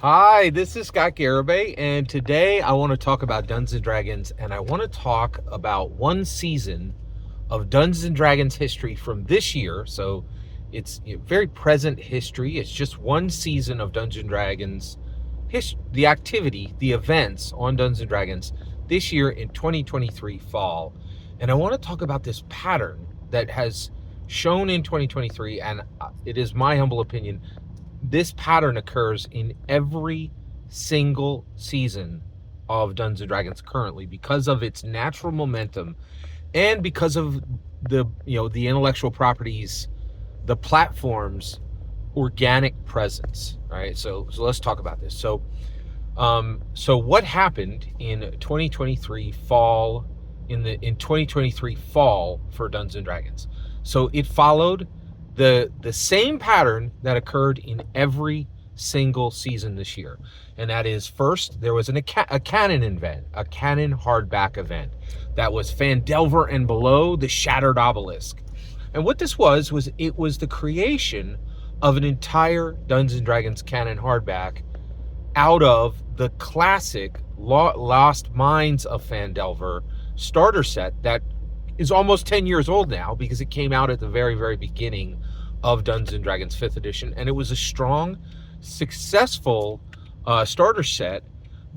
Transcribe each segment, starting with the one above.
Hi, this is Scott Garibay, and today I want to talk about Dungeons & Dragons, and I want to talk about one season of Dungeons & Dragons history from this year. So it's very present history. It's just one season of Dungeons & Dragons, the activity, the events on Dungeons & Dragons this year in 2023 fall. And I want to talk about this pattern that has shown in 2023, and it is my humble opinion, this pattern occurs in every single season of Dungeons & Dragons currently because of its natural momentum and because of the intellectual properties, the platform's organic presence. Right? So let's talk about this. So what happened in 2023 fall in 2023 fall for Dungeons & Dragons? So it followed the same pattern that occurred in every single season this year. And that is, first, there was a Canon event, a Canon hardback event. That was Phandelver and Below, the Shattered Obelisk. And what this was it was the creation of an entire Dungeons & Dragons Canon hardback out of the classic Lost Minds of Phandelver starter set that is almost 10 years old now because it came out at the very, very beginning of Dungeons & Dragons 5th edition. And it was a strong, successful starter set,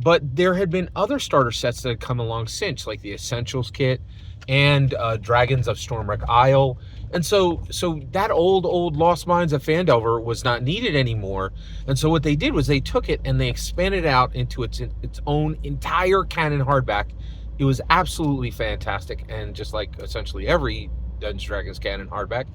but there had been other starter sets that had come along since, like the Essentials kit and Dragons of Stormwreck Isle. And so that old Lost Minds of Phandelver was not needed anymore. And so what they did was they took it and they expanded it out into its own entire canon hardback. It was absolutely fantastic, and just like essentially every Dungeons & Dragons canon hardback,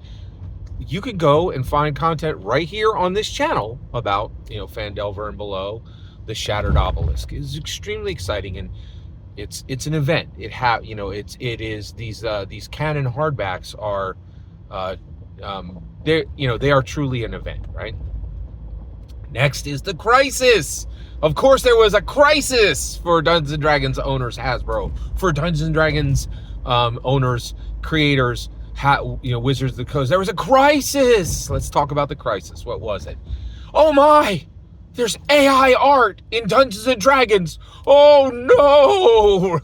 you can go and find content right here on this channel about Phandelver and Below, the Shattered Obelisk. It's extremely exciting, and it's an event. These canon hardbacks are they are truly an event, right? Next is the Crisis. Of course, there was a crisis for Dungeons & Dragons owners, Hasbro, for Dungeons & Dragons owners, creators, Wizards of the Coast. There was a crisis. Let's talk about the crisis. What was it? Oh my! There's AI art in Dungeons & Dragons. Oh no!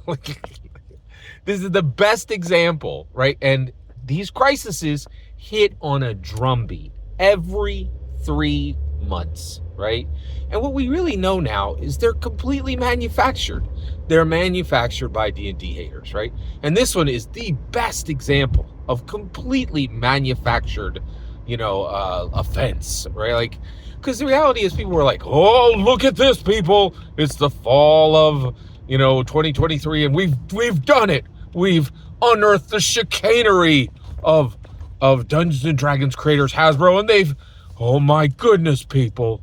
This is the best example, right? And these crises hit on a drumbeat every 3 months, right? And what we really know now is they're completely manufactured. They're manufactured by D&D haters, right? And this one is the best example of completely manufactured, offense, right? Like, because the reality is people were like, oh, look at this, people. It's the fall of, 2023, and we've done it. We've unearthed the chicanery of Dungeons & Dragons creators, Hasbro, and oh my goodness, people,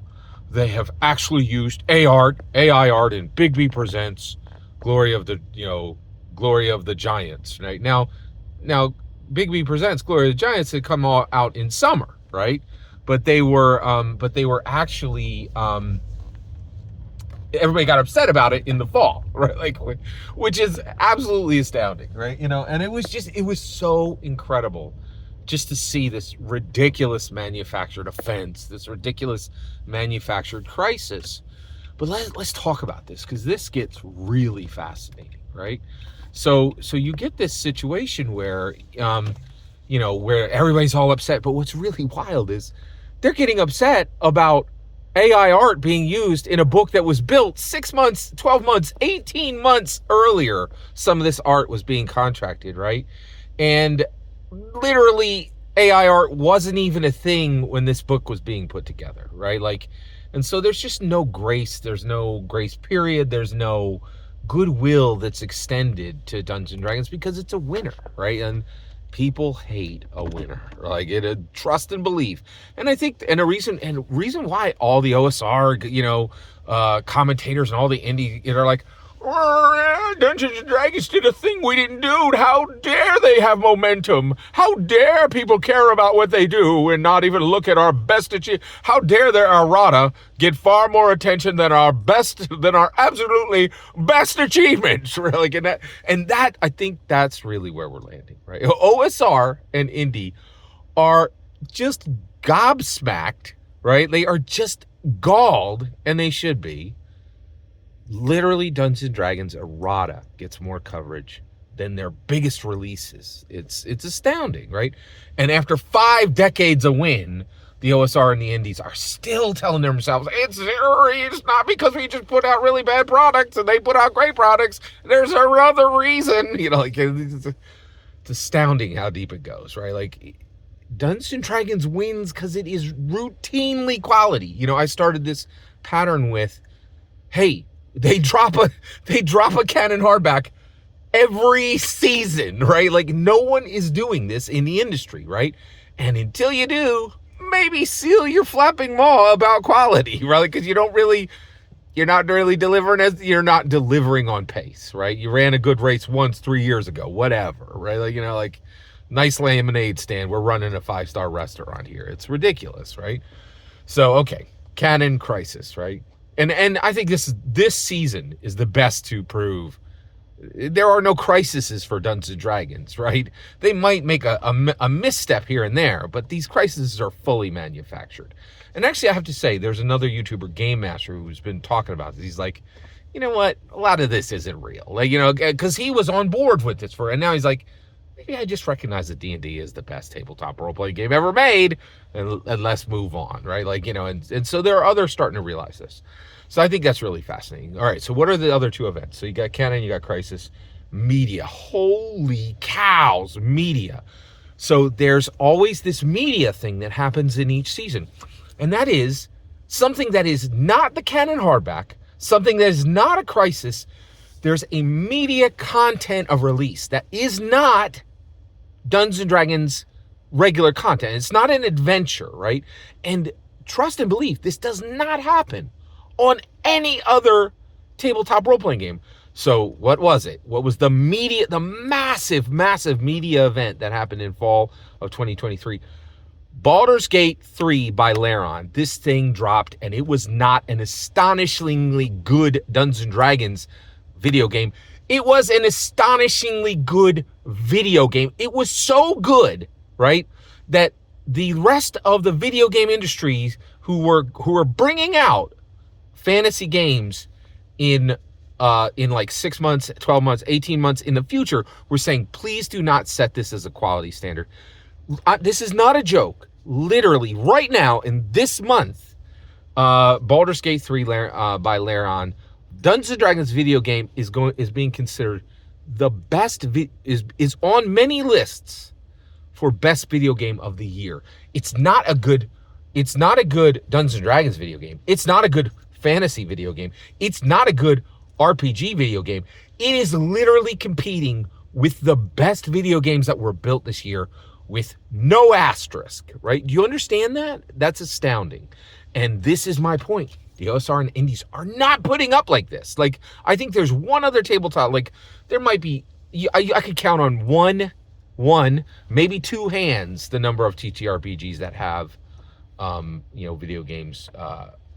they have actually used AI art in Bigby Presents Glory of the Giants, right? Now Bigby Presents Glory of the Giants had come out in summer, right? But they were actually everybody got upset about it in the fall, right? Like, which is absolutely astounding, right? And it was so incredible just to see this ridiculous manufactured offense, this ridiculous manufactured crisis. But let's talk about this, because this gets really fascinating, right? So you get this situation where, where everybody's all upset. But what's really wild is they're getting upset about AI art being used in a book that was built 6 months, 12 months, 18 months earlier. Some of this art was being contracted, right? And literally AI art wasn't even a thing when this book was being put together, right? Like, and so there's just no grace. There's no grace period. There's no goodwill that's extended to Dungeons & Dragons because it's a winner, right? And people hate a winner, like trust and belief. And I think, and a reason why all the OSR, commentators and all the indie, are like, Dungeons & Dragons did a thing we didn't do. How dare they have momentum? How dare people care about what they do and not even look at our best achievement? How dare their errata get far more attention than our absolutely best achievements? Really, and that I think that's really where we're landing, right? OSR and indie are just gobsmacked, right? They are just galled, and they should be. Literally, Dungeons & Dragons errata gets more coverage than their biggest releases. It's astounding, right? And after 5 decades of win, the OSR and the indies are still telling themselves, it's not because we just put out really bad products and they put out great products. There's another reason. It's astounding how deep it goes, right? Like, Dungeons & Dragons wins because it is routinely quality. I started this pattern with, hey, they drop a Canon hardback every season, right? Like, no one is doing this in the industry, right? And until you do, maybe seal your flapping maw about quality, right? Because you're not really delivering on pace, right? You ran a good race once 3 years ago, whatever, right? Like, nice lemonade stand. We're running a 5-star restaurant here. It's ridiculous, right? So, okay, Canon Crisis, right? And I think this season is the best to prove there are no crises for Dungeons & Dragons, right? They might make a misstep here and there, but these crises are fully manufactured. And actually, I have to say, there's another YouTuber, Game Master, who's been talking about this. He's like, you know what? A lot of this isn't real. Like, because he was on board with this and now he's like, maybe I just recognize that D&D is the best tabletop role-playing game ever made, and let's move on, right? Like, and so there are others starting to realize this. So I think that's really fascinating. All right, so what are the other 2 events? So you got Canon, you got Crisis. Media. Holy cows, media. So there's always this media thing that happens in each season. And that is something that is not the Canon hardback, something that is not a Crisis. There's a media content of release that is not Dungeons & Dragons regular content. It's not an adventure, right? And trust and believe, this does not happen on any other tabletop role-playing game. So what was it? What was the massive media event that happened in fall of 2023? Baldur's Gate 3 by Laron. This thing dropped, and it was not an astonishingly good Dungeons & Dragons video game. It was an astonishingly good video game. It was so good, right, that the rest of the video game industries who were bringing out fantasy games in like 6 months, 12 months, 18 months in the future, we're saying, please do not set this as a quality standard. This is not a joke. Literally, right now, in this month, Baldur's Gate 3 by Laron, Dungeons & Dragons video game is being considered the best, is on many lists for best video game of the year. It's not a good Dungeons & Dragons video game. It's not a good fantasy video game. It's not a good RPG video game. It is literally competing with the best video games that were built this year with no asterisk, right? Do you understand that? That's astounding. And this is my point. The OSR and indies are not putting up like this. Like, I think there's one other tabletop, like there might be, I could count on one, maybe 2 hands, the number of TTRPGs that have, video games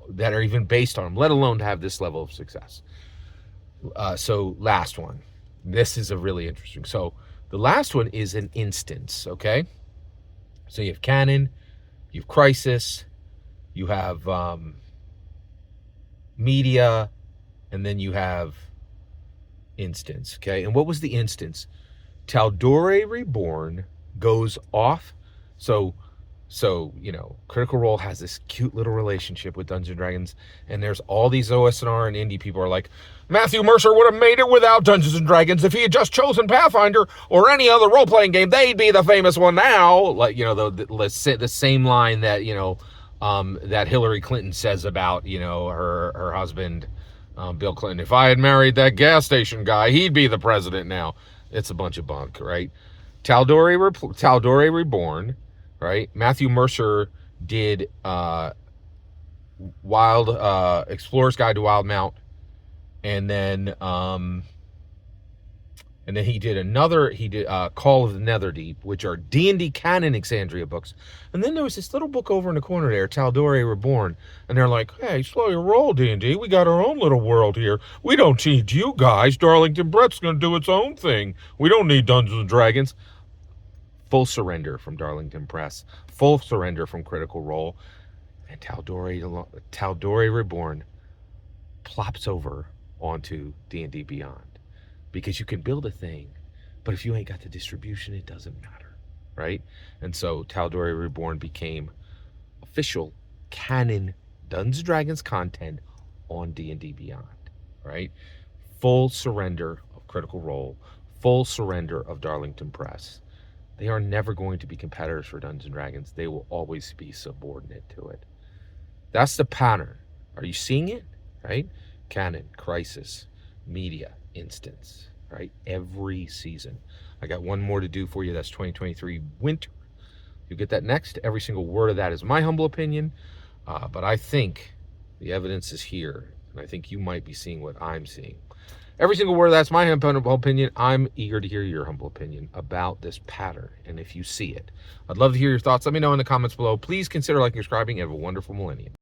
that are even based on them, let alone to have this level of success. So last one. This is a really interesting. So the last one is an instance, okay? So you have Canon, you have Crisis, you have media, and then you have instance, okay? And what was the instance? Tal'Dorei Reborn goes off. So Critical Role has this cute little relationship with Dungeons & Dragons, and there's all these OSR and indie people are like, Matthew Mercer would have made it without Dungeons & Dragons. If he had just chosen Pathfinder or any other role-playing game, they'd be the famous one now. Like, the same line that, that Hillary Clinton says about, her husband, Bill Clinton. If I had married that gas station guy, he'd be the president now. It's a bunch of bunk, right? Tal'Dorei Reborn, right? Matthew Mercer did Wild Explorer's Guide to Wild Mount, and then he did Call of the Netherdeep, which are D&D Canon Exandria books. And then there was this little book over in the corner there, Tal'Dorei Reborn, and they're like, hey, slow your roll, D&D. We got our own little world here. We don't need you guys. Darlington Brett's going to do its own thing. We don't need Dungeons & Dragons. Full surrender from Darlington Press. Full surrender from Critical Role. and Tal'Dorei Reborn plops over onto D&D Beyond, because you can build a thing, but if you ain't got the distribution, it doesn't matter, right? And so Tal'Dorei Reborn became official canon Dungeons & Dragons content on D&D Beyond, right? Full surrender of Critical Role, full surrender of Darlington Press. They are never going to be competitors for Dungeons & Dragons. They will always be subordinate to it. That's the pattern. Are you seeing it? Right? Canon, Crisis, Media, Instance, right? Every season. I got one more to do for you. That's 2023 Winter. You'll get that next. Every single word of that is my humble opinion. But I think the evidence is here. And I think you might be seeing what I'm seeing. Every single word of that's my humble opinion. I'm eager to hear your humble opinion about this pattern, and if you see it. I'd love to hear your thoughts. Let me know in the comments below. Please consider liking and subscribing, and have a wonderful millennium.